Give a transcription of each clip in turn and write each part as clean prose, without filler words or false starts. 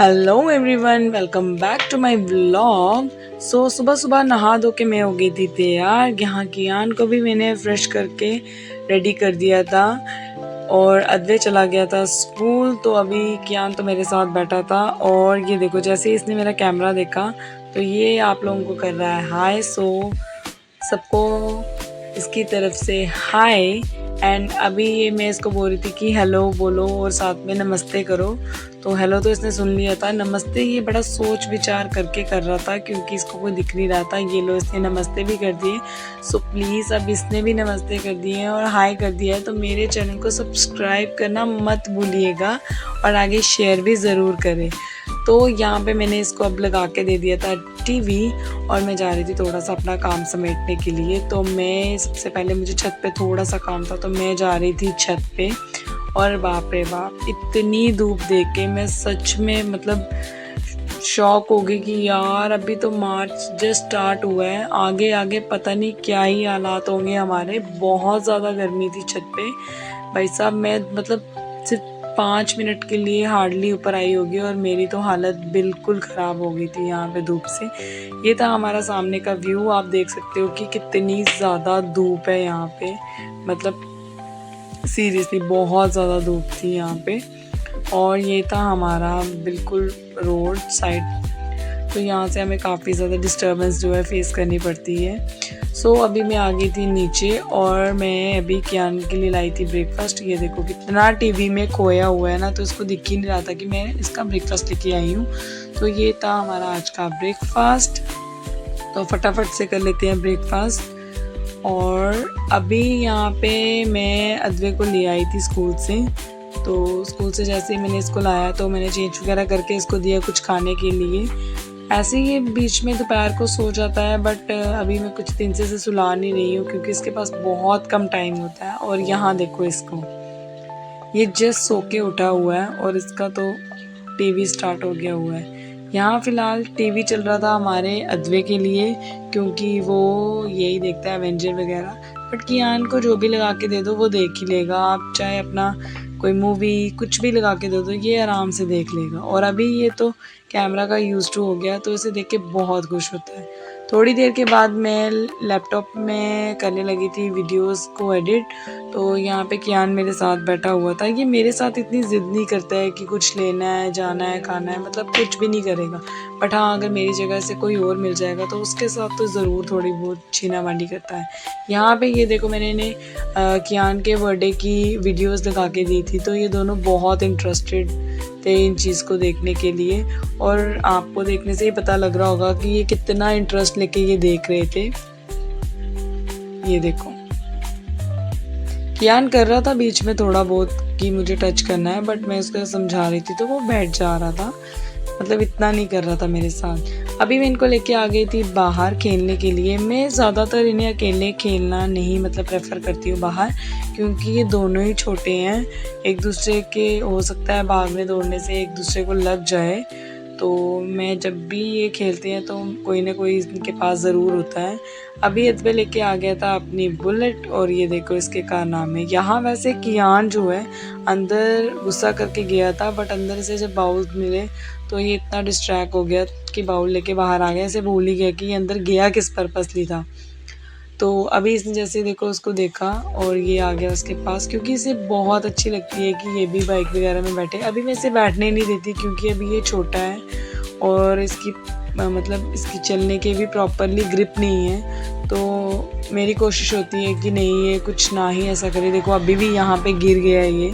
Hello everyone, welcome back to my vlog. सुबह सुबह नहा धो के मैं हो गई थी तैयार। यहाँ कियान को भी मैंने फ्रेश करके रेडी कर दिया था और अद्वै चला गया था स्कूल। तो अभी कियान तो मेरे साथ बैठा था और ये देखो, जैसे ही इसने मेरा कैमरा देखा तो ये आप लोगों को कर रहा है हाय। सबको इसकी तरफ से हाय। एंड अभी ये मैं इसको बोल रही थी कि हेलो बोलो और साथ में नमस्ते करो। तो हेलो तो इसने सुन लिया था, नमस्ते ये बड़ा सोच विचार करके कर रहा था क्योंकि इसको कोई दिख नहीं रहा था। ये लो इसने नमस्ते भी कर दिए। सो प्लीज़ अब इसने भी नमस्ते कर दिए और हाय कर दिया है तो मेरे चैनल को सब्सक्राइब करना मत भूलिएगा और आगे शेयर भी ज़रूर करें। तो यहाँ पे मैंने इसको अब लगा के दे दिया था टीवी और मैं जा रही थी थोड़ा सा अपना काम समेटने के लिए। तो मैं सबसे पहले मुझे छत पे थोड़ा सा काम था तो मैं जा रही थी छत पे। और बाप रे बाप, इतनी धूप देख के मैं सच में मतलब शॉक हो गई कि यार अभी तो मार्च जस्ट स्टार्ट हुआ है, आगे आगे पता नहीं क्या ही हालात होंगे हमारे। बहुत ज़्यादा गर्मी थी छत पे भाई साहब। मैं मतलब सिर्फ 5 मिनट के लिए हार्डली ऊपर आई होगी और मेरी तो हालत बिल्कुल ख़राब हो गई थी यहाँ पे धूप से। ये था हमारा सामने का व्यू, आप देख सकते हो कि कितनी ज़्यादा धूप है यहाँ पे। मतलब सीरियसली बहुत ज़्यादा धूप थी यहाँ पे। और ये था हमारा बिल्कुल रोड साइड। तो यहाँ से हमें काफ़ी ज़्यादा डिस्टर्बेंस जो है फेस करनी पड़ती है। अभी मैं आ गई थी नीचे और मैं अभी कियान के लिए लाई थी ब्रेकफास्ट। ये देखो कितना टीवी में खोया हुआ है ना, तो इसको दिख ही नहीं रहा था कि मैं इसका ब्रेकफास्ट लेके आई हूँ। तो ये था हमारा आज का ब्रेकफास्ट। तो फटाफट से कर लेते हैं ब्रेकफास्ट। और अभी यहाँ पे मैं अद्वै को ले आई थी स्कूल से। तो स्कूल से जैसे ही मैंने इसको लाया तो मैंने चेंज वगैरह करके इसको दिया कुछ खाने के लिए। ऐसे ही बीच में दोपहर को सो जाता है, बट अभी मैं कुछ दिन से सुला नहीं रही हूँ क्योंकि इसके पास बहुत कम टाइम होता है। और यहाँ देखो इसको, ये जस्ट सो के उठा हुआ है और इसका तो टीवी स्टार्ट हो गया हुआ है। यहाँ फ़िलहाल टीवी चल रहा था हमारे अद्वै के लिए क्योंकि वो यही देखता है एवेंजर वगैरह। बट कियान को जो भी लगा के दे दो वो देख ही लेगा। आप चाहे अपना कोई मूवी कुछ भी लगा के दे दो ये आराम से देख लेगा। और अभी ये तो कैमरा का यूज़ टू हो गया तो इसे देख के बहुत खुश होता है। थोड़ी देर के बाद मैं लैपटॉप में करने लगी थी वीडियोस को एडिट। तो यहाँ पे कियान मेरे साथ बैठा हुआ था। ये मेरे साथ इतनी ज़िद नहीं करता है कि कुछ लेना है, जाना है, खाना है, मतलब कुछ भी नहीं करेगा। बट हाँ, अगर मेरी जगह से कोई और मिल जाएगा तो उसके साथ तो ज़रूर थोड़ी बहुत छीना मानी करता है। यहाँ पे ये देखो, मैंने इन्हें कियान के बर्थडे की वीडियोस लगा के दी थी तो ये दोनों बहुत इंटरेस्टेड थे इन चीज़ को देखने के लिए। और आपको देखने से ही पता लग रहा होगा कि ये कितना इंटरेस्ट लेके ये देख रहे थे। ये देखो, कियान कर रहा था बीच में थोड़ा बहुत कि मुझे टच करना है, बट मैं उसको समझा रही थी तो वो बैठ जा रहा था। मतलब इतना नहीं कर रहा था मेरे साथ। अभी मैं इनको लेके आ गई थी बाहर खेलने के लिए। मैं ज़्यादातर इन्हें अकेले खेलना नहीं मतलब प्रेफर करती हूँ बाहर, क्योंकि ये दोनों ही छोटे हैं। एक दूसरे के हो सकता है भागने दौड़ने से एक दूसरे को लग जाए। तो मैं जब भी ये खेलते हैं तो कोई ना कोई इनके पास ज़रूर होता है। अभी अद्वै लेके आ गया था अपनी बुलेट और ये देखो इसके कारनामे। यहाँ वैसे कियान जो है अंदर गुस्सा करके गया था, बट अंदर से जब बाउल मिले तो ये इतना डिस्ट्रैक्ट हो गया कि बाउल लेके बाहर आ गया। इसे भूल ही गया कि ये अंदर गया किस पर्पसली था। तो अभी इसने जैसे देखो उसको देखा और ये आ गया उसके पास, क्योंकि इसे बहुत अच्छी लगती है कि ये भी बाइक वगैरह में बैठे। अभी मैं इसे बैठने नहीं देती क्योंकि अभी ये छोटा है और इसकी मतलब इसकी चलने के भी प्रॉपरली ग्रिप नहीं है। तो मेरी कोशिश होती है कि नहीं ये कुछ ना ही ऐसा करे। देखो अभी भी यहाँ पे गिर गया है ये,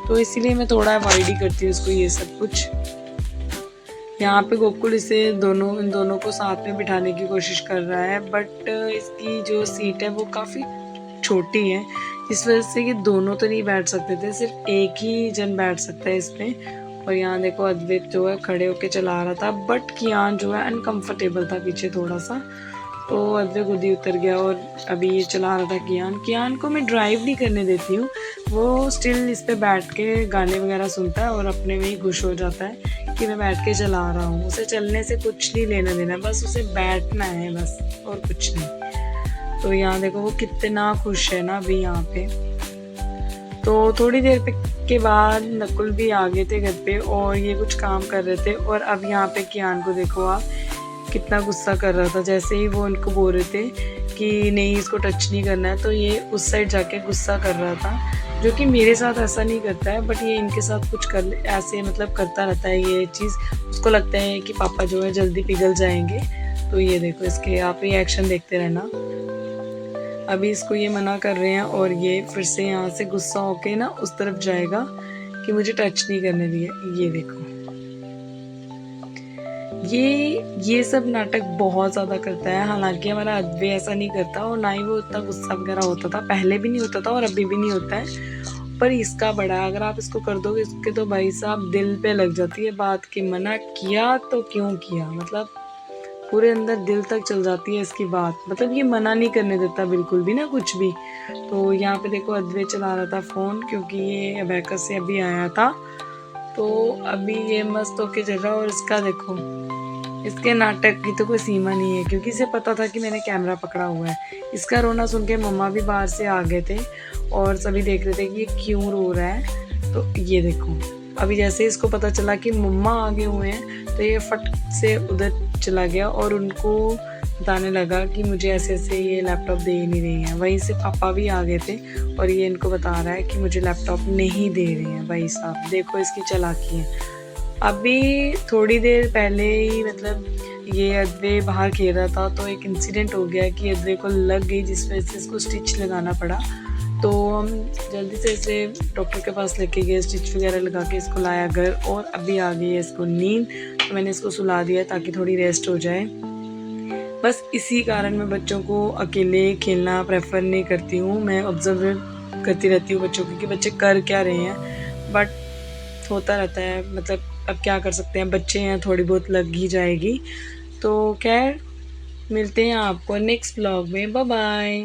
तो इसीलिए मैं थोड़ा अवॉइड ही करती हूँ इसको ये सब कुछ। यहाँ पे गोकुल इसे इन दोनों को साथ में बिठाने की कोशिश कर रहा है, बट इसकी जो सीट है वो काफ़ी छोटी है, इस वजह से ये दोनों तो नहीं बैठ सकते थे, सिर्फ एक ही जन बैठ सकता है इसमें। और यहाँ देखो अद्वै जो है खड़े होके चला रहा था, बट कियान जो है अनकंफर्टेबल था पीछे थोड़ा सा, तो अद्वै खुद ही उतर गया और अभी ये चला रहा था कियान को मैं ड्राइव नहीं करने देती हूँ। वो स्टिल इस पे बैठ के गाने वगैरह सुनता है और अपने में ही खुश हो जाता है कि मैं बैठ के चला रहा हूँ। उसे चलने से कुछ नहीं लेना देना, बस उसे बैठना है बस, और कुछ नहीं। तो यहाँ देखो वो कितना खुश है ना अभी यहाँ पे। तो थोड़ी देर पे के बाद नकुल भी आ गए थे घर पे और ये कुछ काम कर रहे थे। और अब यहाँ पे कियान को देखो आप, कितना गुस्सा कर रहा था। जैसे ही वो उनको बोल रहे थे कि नहीं इसको टच नहीं करना है, तो ये उस साइड जाके गुस्सा कर रहा था, जो कि मेरे साथ ऐसा नहीं करता है, बट ये इनके साथ कुछ कर ऐसे मतलब करता रहता है ये चीज़। उसको लगता है कि पापा जो है जल्दी पिघल जाएंगे। तो ये देखो इसके आप ये एक्शन देखते रहना। अभी इसको ये मना कर रहे हैं और ये फिर से यहाँ से गुस्सा होके ना उस तरफ जाएगा कि मुझे टच नहीं करने दिया। ये देखो ये सब नाटक बहुत ज़्यादा करता है। हालांकि हमारा अद्वै ऐसा नहीं करता और ना ही वो इतना गुस्सा वगैरह होता था, पहले भी नहीं होता था और अभी भी नहीं होता है। पर इसका बड़ा है, अगर आप इसको कर दोगे इसके तो भाई साहब दिल पे लग जाती है बात कि मना किया तो क्यों किया, मतलब पूरे अंदर दिल तक चल जाती है इसकी बात। मतलब ये मना नहीं करने देता बिल्कुल भी ना कुछ भी। तो यहाँ पे देखो अद्वै चला रहा था फ़ोन, क्योंकि ये अबैकस से अभी आया था। तो अभी ये मस्त होके चल रहा है। और इसका देखो, इसके नाटक की तो कोई सीमा नहीं है, क्योंकि इसे पता था कि मैंने कैमरा पकड़ा हुआ है। इसका रोना सुन के मम्मा भी बाहर से आ गए थे और सभी देख रहे थे कि ये क्यों रो रहा है। तो ये देखो अभी जैसे इसको पता चला कि मम्मा आगे हुए हैं, तो ये फट से उधर चला गया और उनको बताने लगा कि मुझे ऐसे ऐसे ये लैपटॉप दे ही नहीं रही हैं। वहीं से पापा भी आ गए थे और ये इनको बता रहा है कि मुझे लैपटॉप नहीं दे रही हैं। भाई साहब देखो इसकी चालाकी है। अभी थोड़ी देर पहले ही मतलब ये अद्वै बाहर खेल रहा था, तो एक इंसिडेंट हो गया कि अद्वै को लग गई, जिस वजह से इसको स्टिच लगाना पड़ा। तो हम जल्दी से इसे डॉक्टर के पास लेके गए, स्टिच वगैरह लगा के इसको लाया घर। और अभी आ गई है इसको नींद, तो मैंने इसको सुला दिया ताकि थोड़ी रेस्ट हो जाए। बस इसी कारण मैं बच्चों को अकेले खेलना प्रेफर नहीं करती हूँ। मैं ऑब्जर्व करती रहती हूँ बच्चों को कि बच्चे कर क्या रहे हैं, बट होता रहता है, मतलब अब क्या कर सकते हैं, बच्चे हैं, थोड़ी बहुत लग ही जाएगी। तो खैर मिलते हैं आपको नेक्स्ट ब्लॉग में। Bye bye.